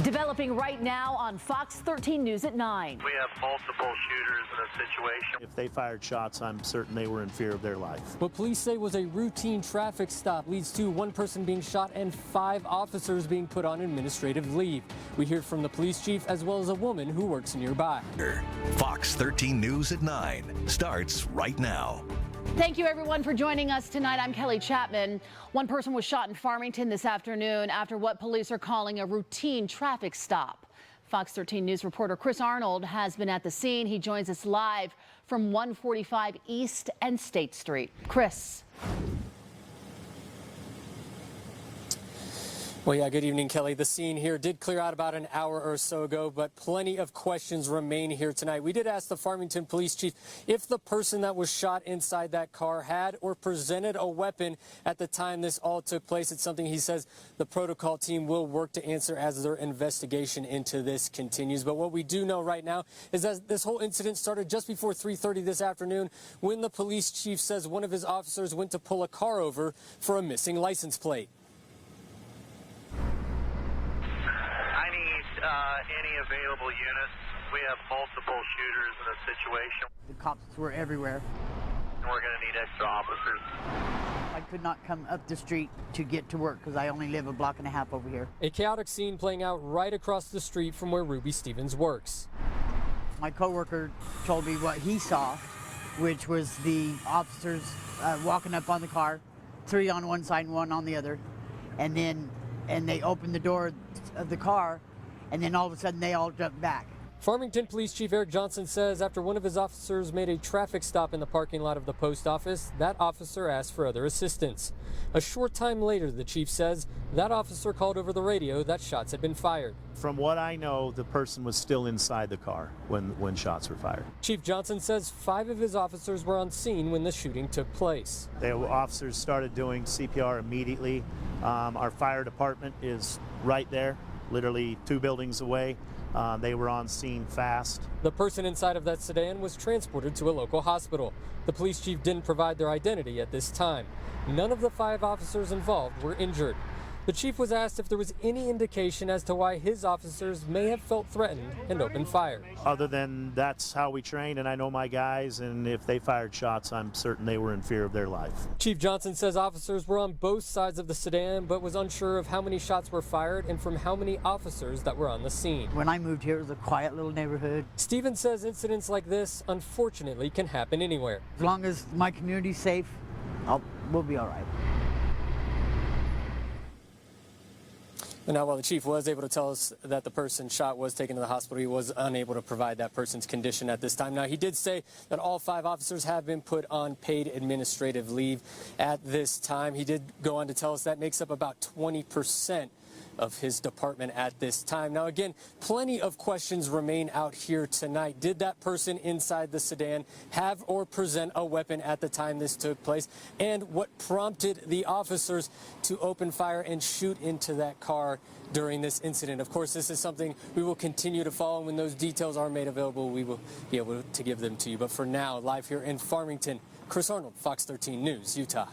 Developing right now on Fox 13 News at 9. We have multiple shooters in a situation. If they fired shots, I'm certain they were in fear of their life. What police say was a routine traffic stop leads to one person being shot and 5 officers being put on administrative leave. We hear from the police chief as well as a woman who works nearby. Fox 13 News at 9 starts right now. Thank you, everyone, for joining us tonight. I'm Kelly Chapman. One person was shot in Farmington this afternoon after what police are calling a routine traffic stop. Fox 13 News reporter Chris Arnold has been at the scene. He joins us live from 145 East and State Street. Chris. Well, yeah, good evening, Kelly. The scene here did clear out about an hour or so ago, but plenty of questions remain here tonight. We did ask the Farmington police chief if the person that was shot inside that car had or presented a weapon at the time this all took place. It's something he says the protocol team will work to answer as their investigation into this continues. But what we do know right now is that this whole incident started just before 3:30 this afternoon when the police chief says one of his officers went to pull a car over for a missing license plate. Any available units. We have multiple shooters in a situation. The cops were everywhere. We're going to need extra officers. I could not come up the street to get to work because I only live a block and a half over here. A chaotic scene playing out right across the street from where Ruby Stevens works. My coworker told me what he saw, which was the officers walking up on the car, 3 on one side and 1 on the other, and they opened the door of the car, and then all of a sudden they all jumped back. Farmington Police Chief Johnsen says after one of his officers made a traffic stop in the parking lot of the post office, that officer asked for other assistance. A short time later, the chief says that officer called over the radio that shots had been fired. From what I know, the person was still inside the car when shots were fired. Chief Johnsen says 5 of his officers were on scene when the shooting took place. The officers started doing CPR immediately. Our fire department is right there, literally 2 buildings away. They were on scene fast. The person inside of that sedan was transported to a local hospital. The police chief didn't provide their identity at this time. None of the 5 officers involved were injured. The chief was asked if there was any indication as to why his officers may have felt threatened and opened fire. Other than that's how we train, and I know my guys, and if they fired shots, I'm certain they were in fear of their life. Chief Johnsen says officers were on both sides of the sedan, but was unsure of how many shots were fired and from how many officers that were on the scene. When I moved here, it was a quiet little neighborhood. Stevens says incidents like this, unfortunately, can happen anywhere. As long as my community's safe, we'll be all right. And now, while the chief was able to tell us that the person shot was taken to the hospital, he was unable to provide that person's condition at this time. Now, he did say that all 5 officers have been put on paid administrative leave at this time. He did go on to tell us that makes up about 20% of his department at this time. Now, again, plenty of questions remain out here tonight. Did that person inside the sedan have or present a weapon at the time this took place? And what prompted the officers to open fire and shoot into that car during this incident? Of course, this is something we will continue to follow. When those details are made available, we will be able to give them to you. But for now, live here in Farmington, Chris Arnold, Fox 13 News, Utah.